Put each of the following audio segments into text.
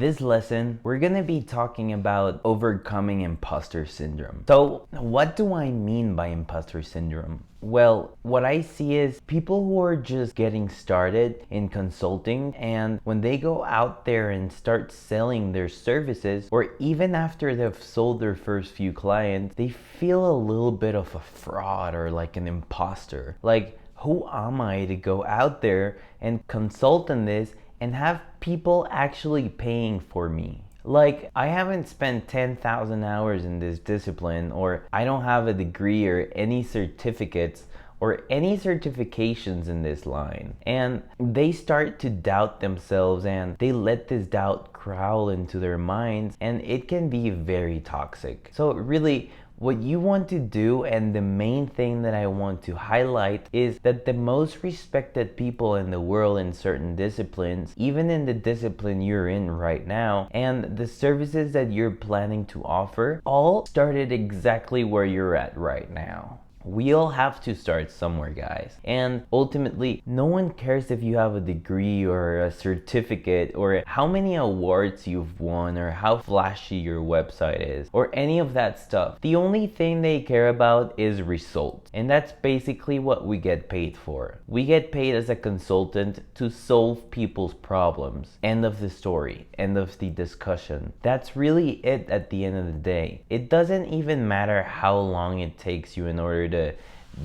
this lesson, we're gonna be talking about overcoming imposter syndrome. So, what do I mean by imposter syndrome? Well, what I see is people who are just getting started in consulting, and when they go out there and start selling their services, or even after they've sold their first few clients, they feel a little bit of a fraud or like an imposter. Like, who am I to go out there and consult on this and have people actually paying for me? Like, I haven't spent 10,000 hours in this discipline, or I don't have a degree or any certificates or any certifications in this line. And they start to doubt themselves, and they let this doubt crawl into their minds, and it can be very toxic. So really, what you want to do, and the main thing that I want to highlight, is that the most respected people in the world in certain disciplines, even in the discipline you're in right now, and the services that you're planning to offer, all started exactly where you're at right now. We all have to start somewhere, guys. And ultimately, no one cares if you have a degree or a certificate or how many awards you've won or how flashy your website is or any of that stuff. The only thing they care about is results. And that's basically what we get paid for. We get paid as a consultant to solve people's problems. End of the story. End of the discussion. That's really it at the end of the day. It doesn't even matter how long it takes you in order to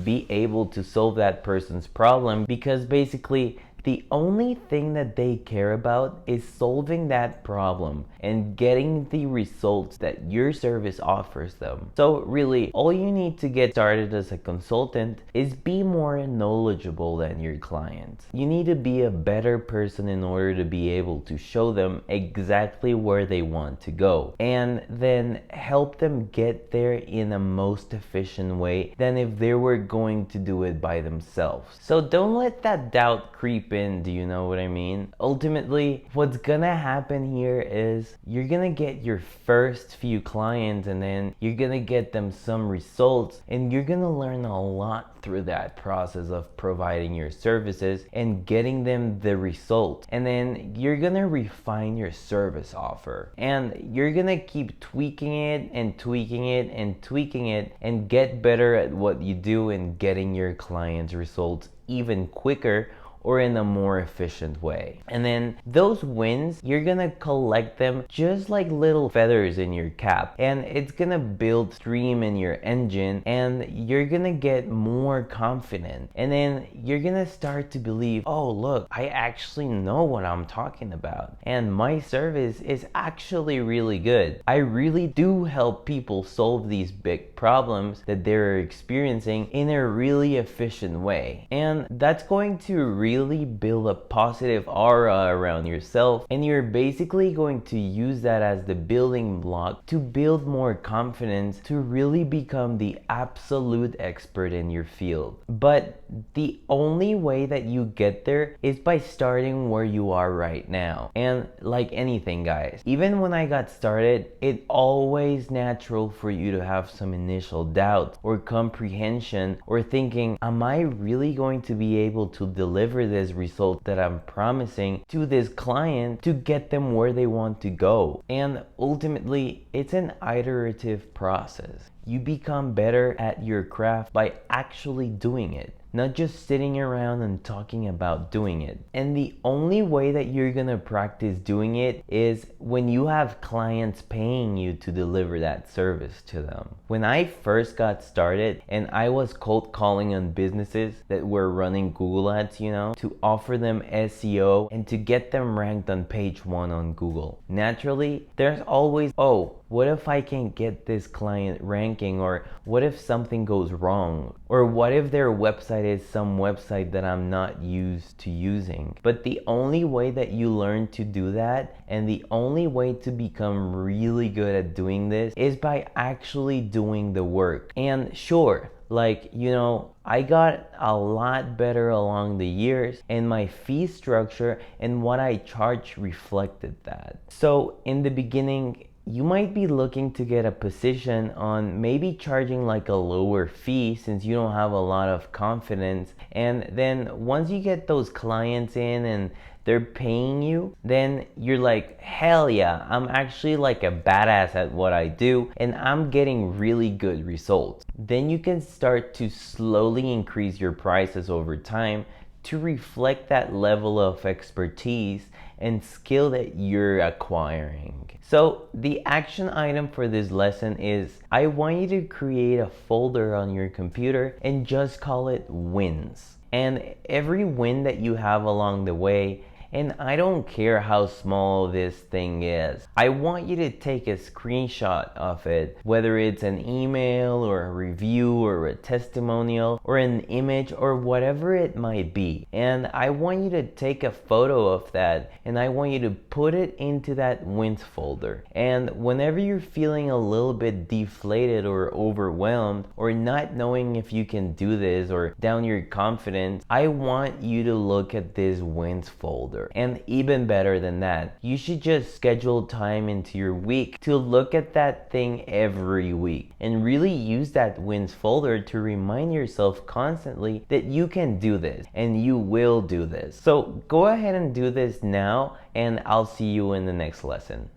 be able to solve that person's problem, because basically the only thing that they care about is solving that problem and getting the results that your service offers them. So really, all you need to get started as a consultant is be more knowledgeable than your clients. You need to be a better person in order to be able to show them exactly where they want to go, and then help them get there in a most efficient way than if they were going to do it by themselves. So don't let that doubt creep in, do you know what I mean? Ultimately, what's gonna happen here is you're gonna get your first few clients, and then you're gonna get them some results, and you're gonna learn a lot through that process of providing your services and getting them the result. And then you're gonna refine your service offer, and you're gonna keep tweaking it and tweaking it and tweaking it and get better at what you do and getting your clients results even quicker or in a more efficient way. And then those wins, you're gonna collect them just like little feathers in your cap, and it's gonna build steam in your engine, and you're gonna get more confident, and then you're gonna start to believe, oh look, I actually know what I'm talking about, and my service is actually really good. I really do help people solve these big problems that they're experiencing in a really efficient way. And that's going to really build a positive aura around yourself, and you're basically going to use that as the building block to build more confidence to really become the absolute expert in your field. But the only way that you get there is by starting where you are right now. And like anything, guys, even when I got started, it's always natural for you to have some initial doubt or comprehension, or thinking, am I really going to be able to deliver this result that I'm promising to this client to get them where they want to go? And ultimately, it's an iterative process. You become better at your craft by actually doing it, not just sitting around and talking about doing it. And the only way that you're gonna practice doing it is when you have clients paying you to deliver that service to them. When I first got started and I was cold calling on businesses that were running Google ads, to offer them SEO and to get them ranked on page 1 on Google, naturally, there's always, oh, what if I can't get this client ranking? Or what if something goes wrong? Or what if their website is some website that I'm not used to using? But the only way that you learn to do that, and the only way to become really good at doing this, is by actually doing the work. And sure, I got a lot better along the years, and my fee structure and what I charge reflected that. So in the beginning, you might be looking to get a position on maybe charging like a lower fee since you don't have a lot of confidence. And then once you get those clients in and they're paying you, then you're like, hell yeah, I'm actually like a badass at what I do and I'm getting really good results. Then you can start to slowly increase your prices over time to reflect that level of expertise and skill that you're acquiring. So the action item for this lesson is, I want you to create a folder on your computer and just call it wins. And every win that you have along the way, and I don't care how small this thing is, I want you to take a screenshot of it, whether it's an email or a review or a testimonial or an image or whatever it might be. And I want you to take a photo of that and I want you to put it into that wins folder. And whenever you're feeling a little bit deflated or overwhelmed or not knowing if you can do this or down your confidence, I want you to look at this wins folder. And even better than that, you should just schedule time into your week to look at that thing every week and really use that wins folder to remind yourself constantly that you can do this and you will do this. So go ahead and do this now, and I'll see you in the next lesson.